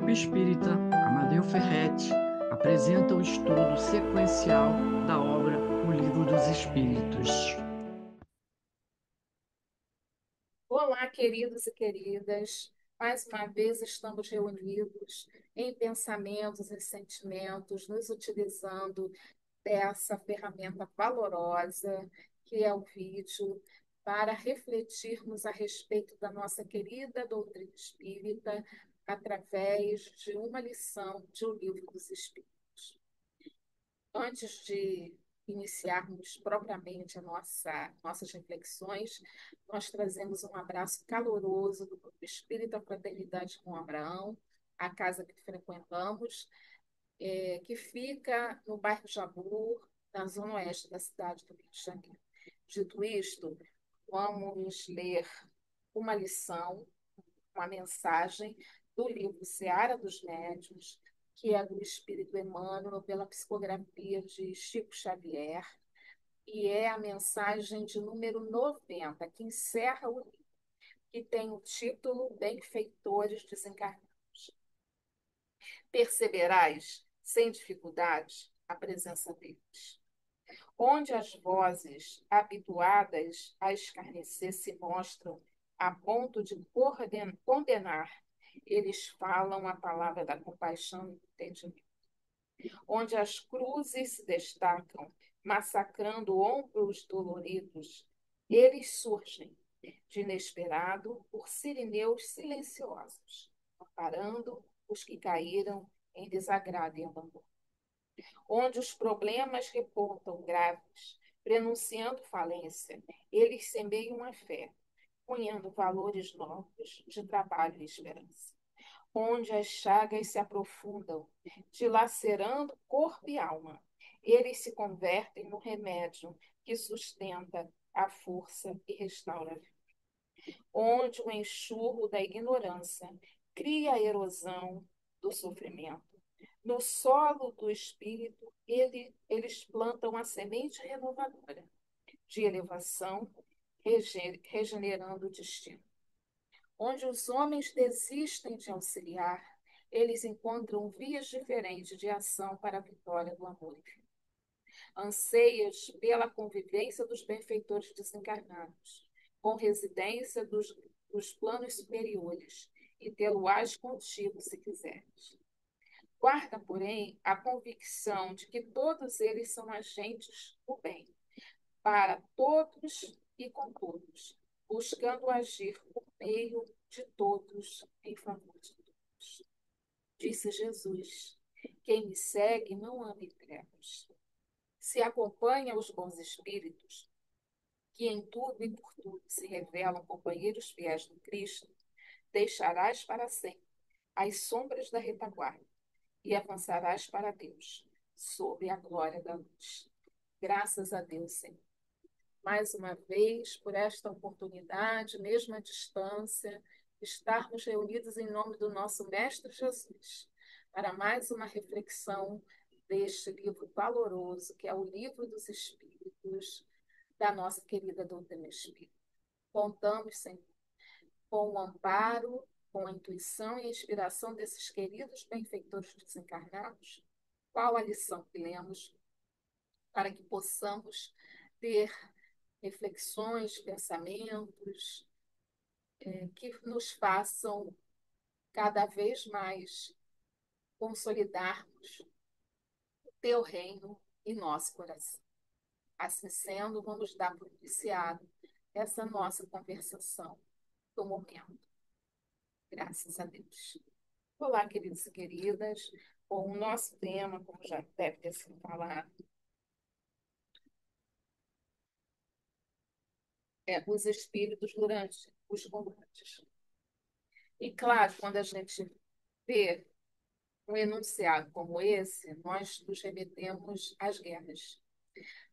Grupo Espírita Amadeu Ferretti apresenta o estudo sequencial da obra O Livro dos Espíritos. Olá, queridos e queridas. Mais uma vez estamos reunidos em pensamentos e sentimentos, nos utilizando dessa ferramenta valorosa que é o vídeo, para refletirmos a respeito da nossa querida doutrina espírita através de uma lição de O Livro dos Espíritos. Antes de iniciarmos propriamente nossas reflexões, nós trazemos um abraço caloroso do Grupo Espírita Fraternidade com Abraão, a casa que frequentamos, que fica no bairro Jabur, na zona oeste da cidade do Rio de Janeiro. Dito isto, vamos ler uma lição, uma mensagem do livro Seara dos Médiuns, que é do Espírito Emmanuel, pela psicografia de Chico Xavier, e é a mensagem de número 90, que encerra o livro, que tem o título Benfeitores Desencarnados. Perceberás, sem dificuldade, a presença deles. Onde as vozes habituadas a escarnecer se mostram a ponto de condenar, eles falam a palavra da compaixão e do entendimento. Onde as cruzes se destacam, massacrando ombros doloridos, eles surgem, de inesperado, por sirineus silenciosos, amparando os que caíram em desagrado e abandono. Onde os problemas reportam graves, prenunciando falência, eles semeiam a fé, cunhando valores novos de trabalho e esperança. Onde as chagas se aprofundam, dilacerando corpo e alma, eles se convertem no remédio que sustenta a força e restaura a vida. Onde o enxurro da ignorância cria a erosão do sofrimento, no solo do espírito, eles plantam a semente renovadora de elevação, regenerando o destino. Onde os homens desistem de auxiliar, eles encontram vias diferentes de ação para a vitória do amor. Anseias pela convivência dos benfeitores desencarnados, com residência dos planos superiores, e tê-lo-ás contigo, se quiseres. Guarda, porém, a convicção de que todos eles são agentes do bem, para todos e com todos, buscando agir por meio de todos em favor de todos. Disse Jesus: quem me segue não anda em trevas. Se acompanha os bons espíritos, que em tudo e por tudo se revelam companheiros fiéis do Cristo, deixarás para sempre as sombras da retaguarda e avançarás para Deus, sob a glória da luz. Graças a Deus, Senhor. Mais uma vez, por esta oportunidade, mesmo à distância, estarmos reunidos em nome do nosso Mestre Jesus, para mais uma reflexão deste livro valoroso, que é o Livro dos Espíritos, da nossa querida doutrina espírita. Contamos, Senhor, com o amparo, com a intuição e a inspiração desses queridos benfeitores desencarnados. Qual a lição que lemos para que possamos ter reflexões, pensamentos que nos façam cada vez mais consolidarmos o teu reino em nosso coração. Assim sendo, vamos dar por iniciado essa nossa conversação do momento. Graças a Deus. Olá, queridos e queridas. Bom, o nosso tema, como já deve ter sido falado, é os espíritos durante os combates. E claro, quando a gente vê um enunciado como esse, nós nos remetemos às guerras.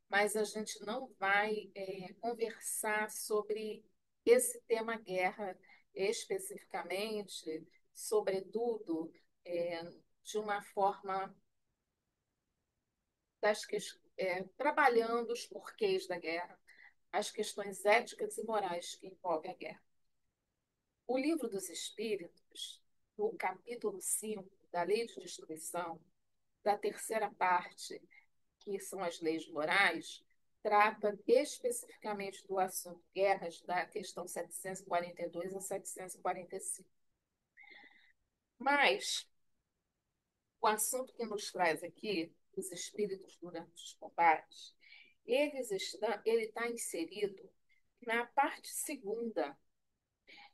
Mas a gente não vai conversar sobre esse tema guerra especificamente, sobretudo, de uma forma trabalhando os porquês da guerra, as questões éticas e morais que envolvem a guerra. O Livro dos Espíritos no capítulo 5 da Lei de Destruição, da terceira parte, que são as leis morais, trata especificamente do assunto guerras, da questão 742 a 745. Mas o assunto que nos traz aqui, os espíritos durante os combates, ele está inserido na parte segunda,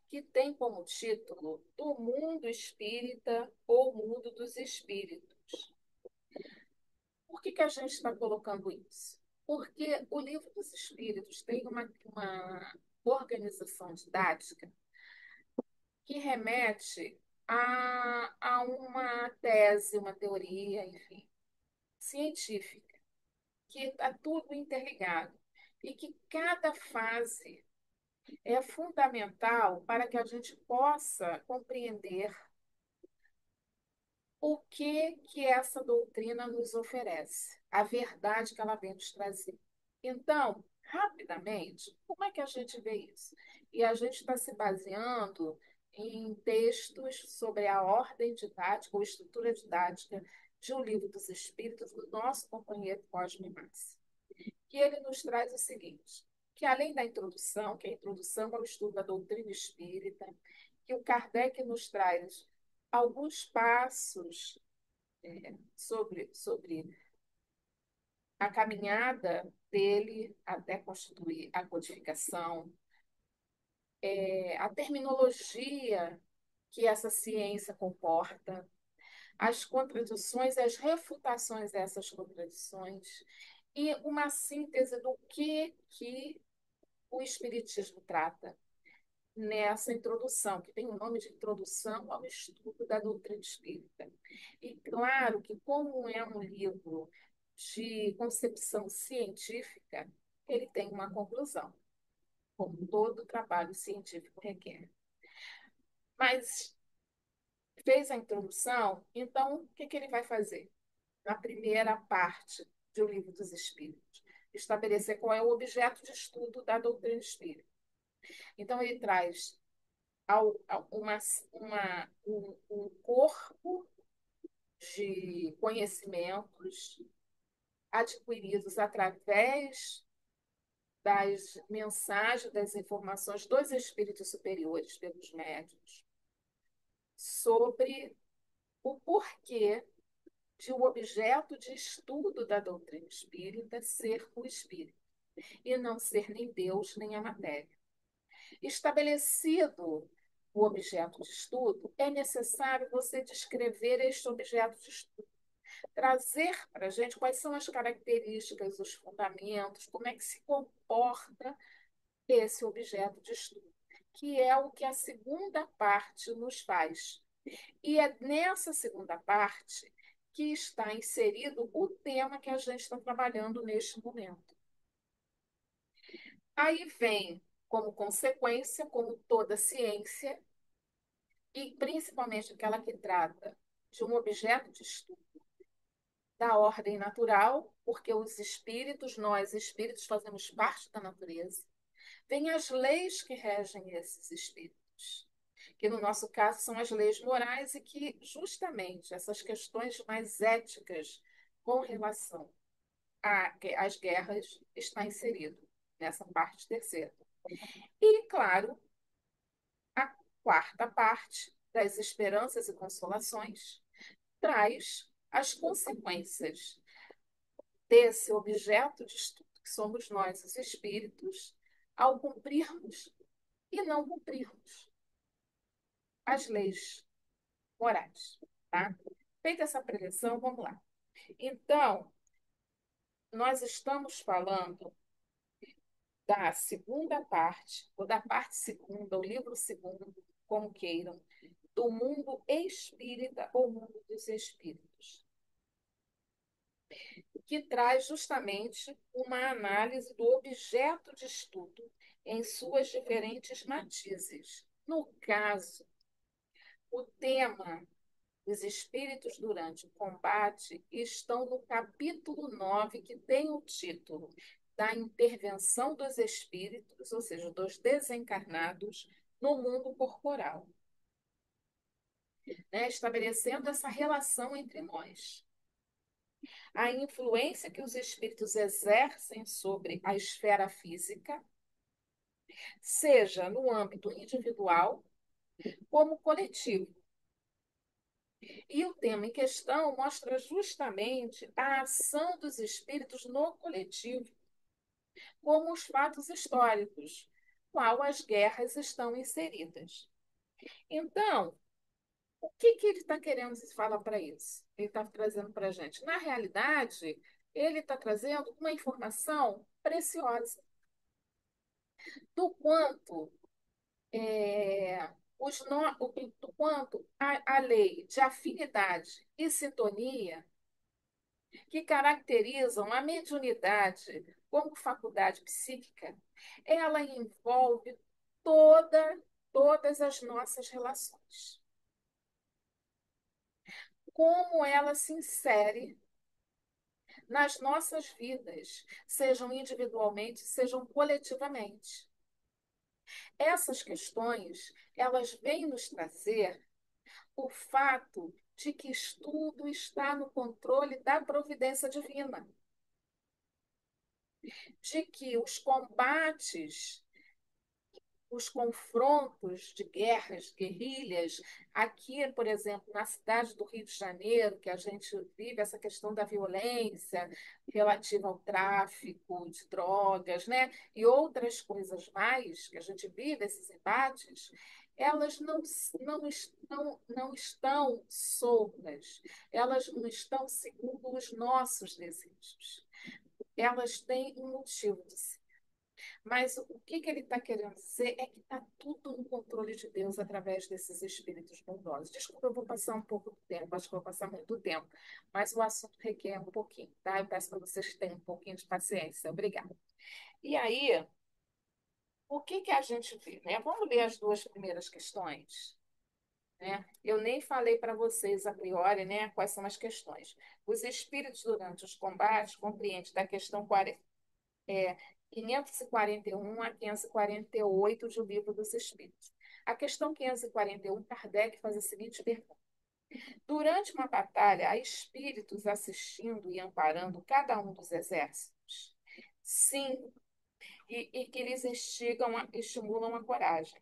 que tem como título Do Mundo Espírita ou Mundo dos Espíritos. Por que a gente está colocando isso? Porque o Livro dos Espíritos tem uma organização didática que remete a uma tese, uma teoria, enfim, científica, que está tudo interligado e que cada fase é fundamental para que a gente possa compreender o que essa doutrina nos oferece, a verdade que ela vem nos trazer. Então, rapidamente, como é que a gente vê isso? E a gente está se baseando em textos sobre a ordem didática ou estrutura didática de O Livro dos Espíritos, do nosso companheiro Cosme Massi, que ele nos traz o seguinte, que além da introdução, que é a introdução ao estudo da doutrina espírita, que o Kardec nos traz alguns passos sobre a caminhada dele até constituir a codificação, a terminologia que essa ciência comporta, as contradições e as refutações dessas contradições, e uma síntese do que o Espiritismo trata nessa introdução, que tem o nome de Introdução ao Estudo da Doutrina Espírita. E claro que, como é um livro de concepção científica, ele tem uma conclusão, como todo trabalho científico requer. Mas fez a introdução, então o que ele vai fazer? Na primeira parte do Livro dos Espíritos, estabelecer qual é o objeto de estudo da doutrina espírita. Então, ele traz um corpo de conhecimentos adquiridos através das mensagens, das informações dos espíritos superiores pelos médiuns, sobre o porquê de o objeto de estudo da doutrina espírita ser o espírito, e não ser nem Deus nem a matéria. Estabelecido o objeto de estudo, é necessário você descrever este objeto de estudo, trazer para a gente quais são as características, os fundamentos, como é que se comporta esse objeto de estudo, que é o que a segunda parte nos faz. E é nessa segunda parte que está inserido o tema que a gente está trabalhando neste momento. Aí vem, como consequência, como toda ciência, e principalmente aquela que trata de um objeto de estudo da ordem natural, porque os espíritos, nós espíritos, fazemos parte da natureza, vêm as leis que regem esses espíritos, que no nosso caso são as leis morais e que justamente essas questões mais éticas com relação às guerras está inserido nessa parte terceira. E, claro, a quarta parte, das esperanças e consolações, traz as consequências desse objeto de estudo, que somos nós, os espíritos, ao cumprirmos e não cumprirmos as leis morais. Tá? Feita essa preleção, vamos lá. Então, nós estamos falando da segunda parte, ou da parte segunda, o livro segundo, como queiram, do mundo espírita ou mundo dos espíritos, que traz justamente uma análise do objeto de estudo em suas diferentes matizes. No caso, o tema dos espíritos durante o combate estão no capítulo 9, que tem o título da intervenção dos espíritos, ou seja, dos desencarnados, no mundo corporal. né? Estabelecendo essa relação entre nós. A influência que os espíritos exercem sobre a esfera física, seja no âmbito individual como coletivo. E o tema em questão mostra justamente a ação dos espíritos no coletivo, como os fatos históricos, qual as guerras estão inseridas. Então, o que ele está querendo falar para isso? Ele está trazendo para a gente. Na realidade, ele está trazendo uma informação preciosa do quanto, do quanto a lei de afinidade e sintonia que caracterizam a mediunidade como faculdade psíquica, ela envolve toda, todas as nossas relações. Como ela se insere nas nossas vidas, sejam individualmente, sejam coletivamente. Essas questões, elas vêm nos trazer o fato de que tudo está no controle da providência divina, de que os confrontos de guerras, guerrilhas, aqui, por exemplo, na cidade do Rio de Janeiro, que a gente vive essa questão da violência relativa ao tráfico de drogas, né? E outras coisas mais, que a gente vive esses embates, elas não estão soltas, elas não estão segundo os nossos desejos. Elas têm um motivo de ser. Mas o que ele está querendo dizer é que está tudo no controle de Deus através desses espíritos bondosos. Desculpa, eu vou passar um pouco do tempo, acho que vou passar muito tempo, mas o assunto requer um pouquinho, tá? Eu peço para vocês tenham um pouquinho de paciência. Obrigada. E aí, o que a gente vê, né? Vamos ler as duas primeiras questões, né? Eu nem falei para vocês a priori, né, quais são as questões. Os espíritos durante os combates compreendem da questão 40, 541 a 548 do Livro dos Espíritos. A questão 541, Kardec faz a seguinte pergunta: durante uma batalha, há espíritos assistindo e amparando cada um dos exércitos? Sim, e que lhes estimulam a coragem.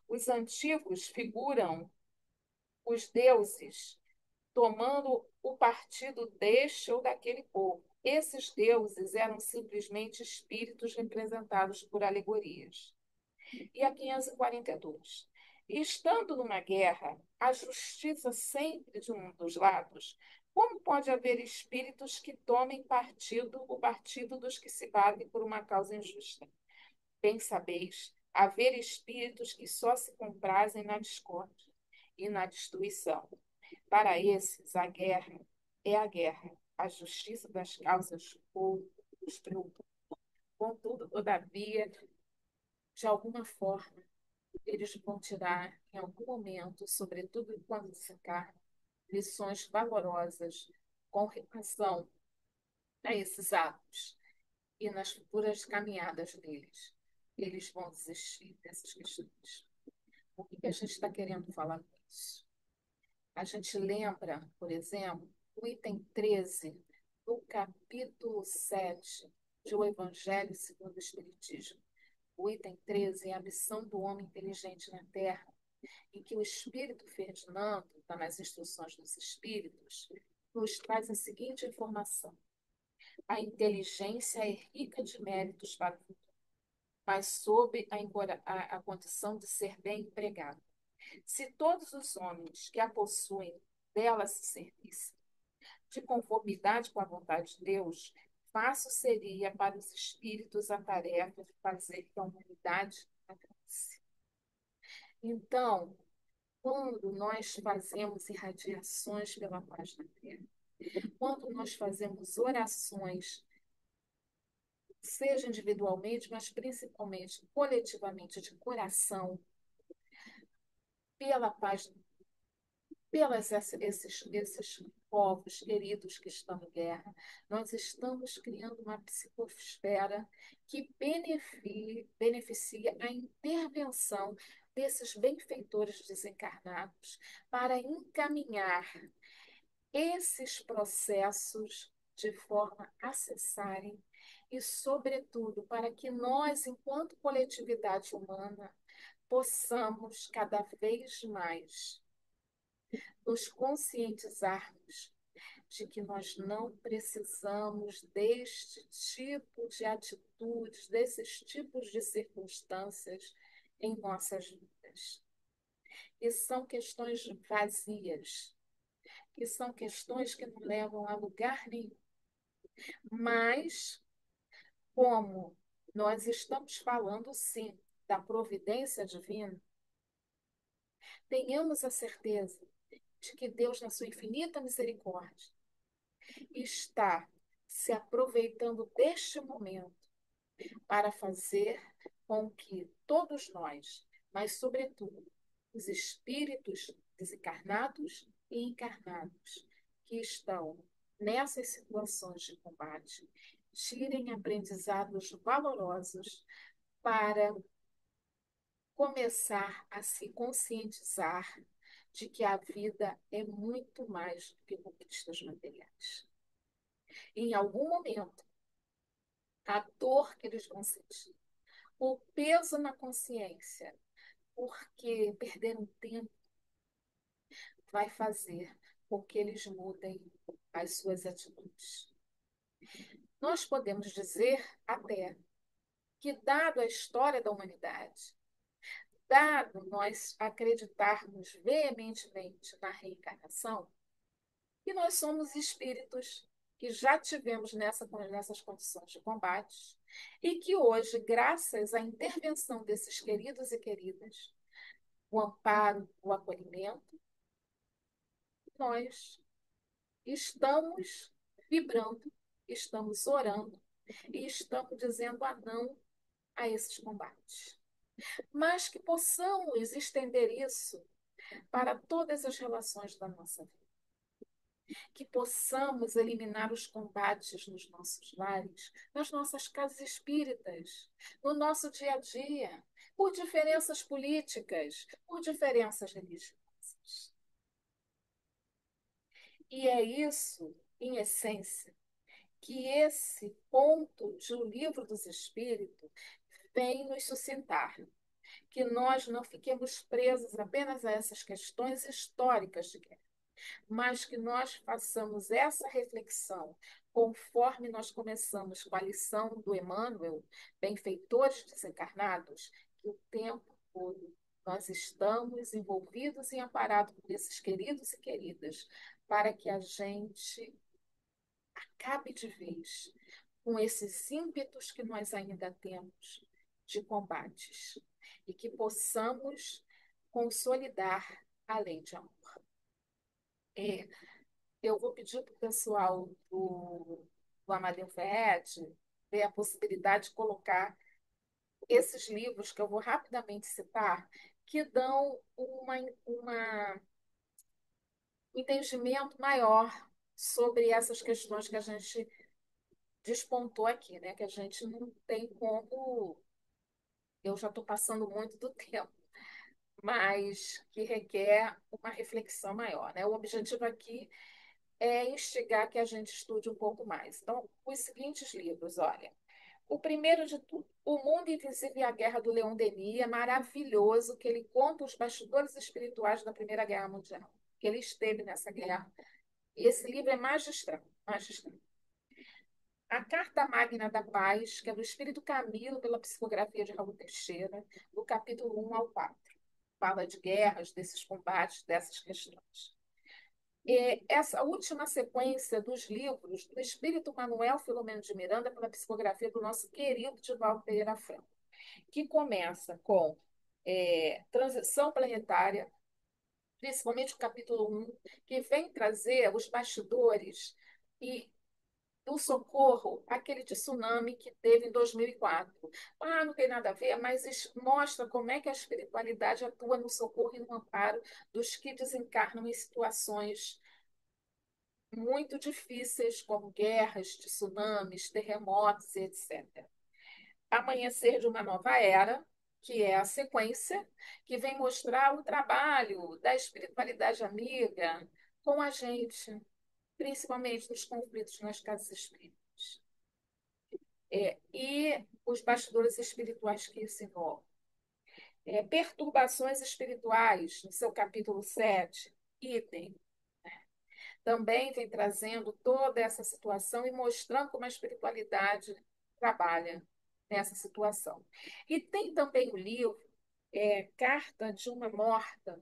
Os antigos figuram os deuses tomando o partido deste ou daquele povo. Esses deuses eram simplesmente espíritos representados por alegorias. E a 542. Estando numa guerra, a justiça sempre de um dos lados, como pode haver espíritos que tomem o partido dos que se batem por uma causa injusta? Bem sabeis, haver espíritos que só se comprazem na discórdia e na destruição. Para esses, a guerra é a guerra, a justiça das causas pouco os preocupa. Contudo, todavia, de alguma forma, eles vão tirar, em algum momento, sobretudo quando desencarnam, lições valorosas com relação a esses atos e nas futuras caminhadas deles. Eles vão desistir dessas questões. O que a gente está querendo falar com isso? A gente lembra, por exemplo, o item 13 do capítulo 7 de O Evangelho segundo o Espiritismo. O item 13 é a missão do homem inteligente na Terra, em que o Espírito Ferdinando, está nas instruções dos Espíritos, nos traz a seguinte informação: a inteligência é rica de méritos para o futuro, mas sob a condição de ser bem empregada. Se todos os homens que a possuem dela se servissem, de conformidade com a vontade de Deus, fácil seria para os espíritos a tarefa de fazer que a humanidade avance. Então, quando nós fazemos irradiações pela paz na Terra, quando nós fazemos orações, seja individualmente, mas principalmente coletivamente, de coração, pela paz, pelos esses povos queridos que estão em guerra, nós estamos criando uma psicosfera que beneficia a intervenção desses benfeitores desencarnados para encaminhar esses processos de forma a cessarem e, sobretudo, para que nós, enquanto coletividade humana, possamos cada vez mais nos conscientizarmos de que nós não precisamos deste tipo de atitudes, desses tipos de circunstâncias em nossas vidas. E são questões vazias, que são questões que não levam a lugar nenhum. Mas, como nós estamos falando, sim, da providência divina, tenhamos a certeza de que Deus, na sua infinita misericórdia, está se aproveitando deste momento para fazer com que todos nós, mas sobretudo os espíritos desencarnados e encarnados que estão nessas situações de combate, tirem aprendizados valorosos para começar a se conscientizar de que a vida é muito mais do que conquistas materiais. Em algum momento, a dor que eles vão sentir, o peso na consciência, porque perderam tempo, vai fazer com que eles mudem as suas atitudes. Nós podemos dizer até que, dado a história da humanidade, dado nós acreditarmos veementemente na reencarnação, que nós somos espíritos que já tivemos nessas condições de combate e que hoje, graças à intervenção desses queridos e queridas, o amparo, o acolhimento, nós estamos vibrando, estamos orando e estamos dizendo a não a esses combates. Mas que possamos estender isso para todas as relações da nossa vida. Que possamos eliminar os combates nos nossos lares, nas nossas casas espíritas, no nosso dia a dia, por diferenças políticas, por diferenças religiosas. E é isso, em essência, que esse ponto de O Livro dos Espíritos vem nos sustentar. Que nós não fiquemos presos apenas a essas questões históricas de guerra, mas que nós façamos essa reflexão conforme nós começamos com a lição do Emmanuel, Benfeitores Desencarnados, que o tempo todo nós estamos envolvidos e amparados por esses queridos e queridas, para que a gente acabe de vez com esses ímpetos que nós ainda temos de combates e que possamos consolidar a lei de amor. Eu vou pedir para o pessoal do Amadeu Ferretti ver a possibilidade de colocar esses livros que eu vou rapidamente citar, que dão um entendimento maior sobre essas questões que a gente despontou aqui, né? Que a gente não tem como. Eu já estou passando muito do tempo, mas que requer uma reflexão maior, né? O objetivo aqui é instigar que a gente estude um pouco mais. Então, os seguintes livros, olha. O primeiro de tudo, O Mundo Invisível e a Guerra do Leon Denis, é maravilhoso, que ele conta os bastidores espirituais da Primeira Guerra Mundial, que ele esteve nessa guerra. Esse livro é magistral, magistral. A Carta Magna da Paz, que é do Espírito Camilo, pela psicografia de Raul Teixeira, do capítulo 1 ao 4. Fala de guerras, desses combates, dessas questões. Essa última sequência dos livros do Espírito Manuel Filomeno de Miranda, pela psicografia do nosso querido Divaldo Pereira Franco, que começa com Transição Planetária, principalmente o capítulo 1, que vem trazer os bastidores e do socorro àquele tsunami que teve em 2004. Ah, não tem nada a ver, mas isso mostra como é que a espiritualidade atua no socorro e no amparo dos que desencarnam em situações muito difíceis, como guerras, tsunamis, terremotos, etc. Amanhecer de uma Nova Era, que é a sequência, que vem mostrar o trabalho da espiritualidade amiga com a gente, principalmente nos conflitos nas casas espíritas. E os bastidores espirituais que se envolvem. Perturbações espirituais, no seu capítulo 7, item. Também vem trazendo toda essa situação e mostrando como a espiritualidade trabalha nessa situação. E tem também o livro Carta de uma Morta,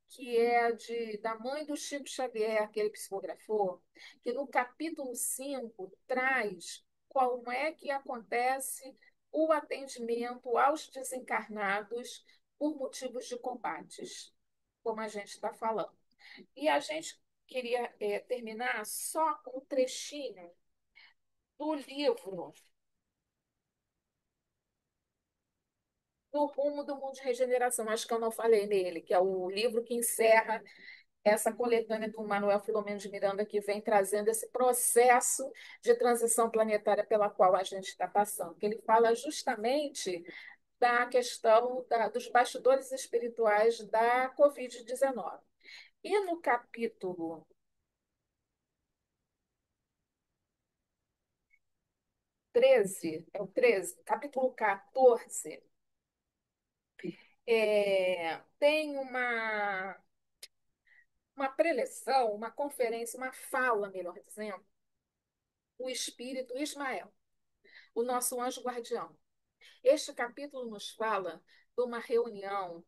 que é da mãe do Chico Xavier, que ele psicografou, que no capítulo 5 traz como é que acontece o atendimento aos desencarnados por motivos de combates, como a gente está falando. E a gente queria terminar só com um trechinho do livro Do Rumo do Mundo de Regeneração, acho que eu não falei nele, que é o livro que encerra essa coletânea do Manuel Filomeno de Miranda, que vem trazendo esse processo de transição planetária pela qual a gente está passando, que ele fala justamente da questão dos bastidores espirituais da Covid-19. E no capítulo 13, é o 13, capítulo 14, tem uma preleção, uma conferência, uma fala, melhor dizendo, o espírito Ismael, o nosso anjo guardião. Este capítulo nos fala de uma reunião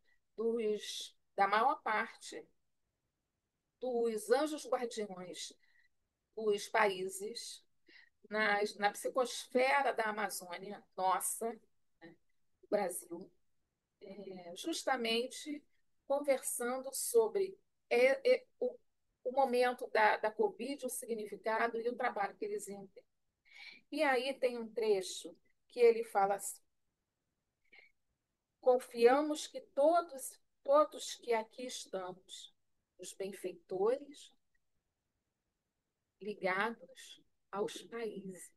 da maior parte dos anjos guardiões dos países na psicosfera da Amazônia, nossa, né, Brasil, justamente conversando sobre o momento da Covid, o significado e o trabalho que eles iam ter. E aí tem um trecho que ele fala assim: confiamos que todos que aqui estamos, os benfeitores ligados aos países,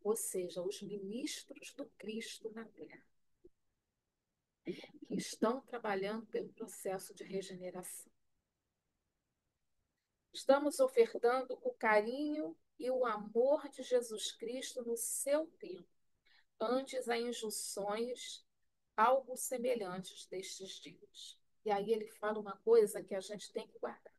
ou seja, os ministros do Cristo na Terra, que estão trabalhando pelo processo de regeneração. Estamos ofertando o carinho e o amor de Jesus Cristo no seu tempo, antes a injunções algo semelhantes destes dias. E aí ele fala uma coisa que a gente tem que guardar.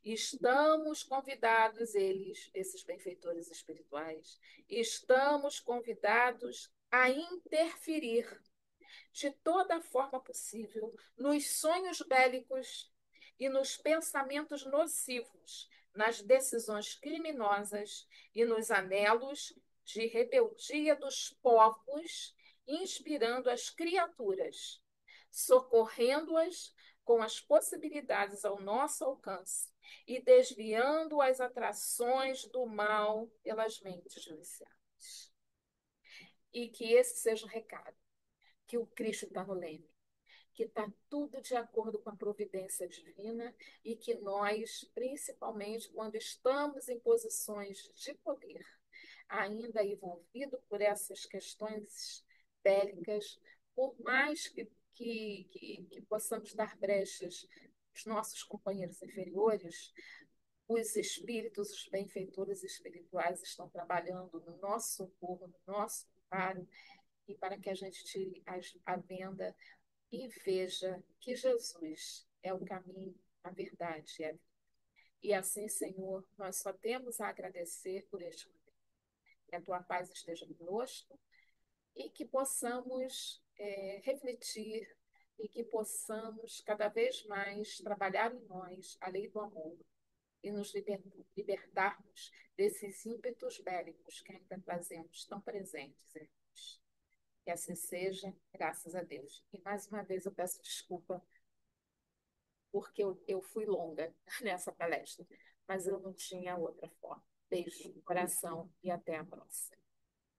Estamos convidados, esses benfeitores espirituais, estamos convidados a interferir de toda forma possível nos sonhos bélicos e nos pensamentos nocivos, nas decisões criminosas e nos anelos de rebeldia dos povos, inspirando as criaturas, socorrendo-as com as possibilidades ao nosso alcance e desviando as atrações do mal pelas mentes viciadas. E que esse seja o recado, que o Cristo está no leme, que está tudo de acordo com a providência divina e que nós, principalmente quando estamos em posições de poder, ainda envolvido por essas questões bélicas, por mais que possamos dar brechas aos nossos companheiros inferiores, os espíritos, os benfeitores espirituais estão trabalhando no nosso socorro, no nosso amparo, e para que a gente tire a venda e veja que Jesus é o caminho, a verdade e a vida. E assim, Senhor, nós só temos a agradecer por este momento. Que a tua paz esteja conosco e que possamos refletir e que possamos cada vez mais trabalhar em nós a lei do amor e nos libertarmos desses ímpetos bélicos que ainda trazemos tão presentes em nós. Que assim seja, graças a Deus. E mais uma vez eu peço desculpa porque eu fui longa nessa palestra, mas eu não tinha outra forma. Beijo no coração e até a próxima.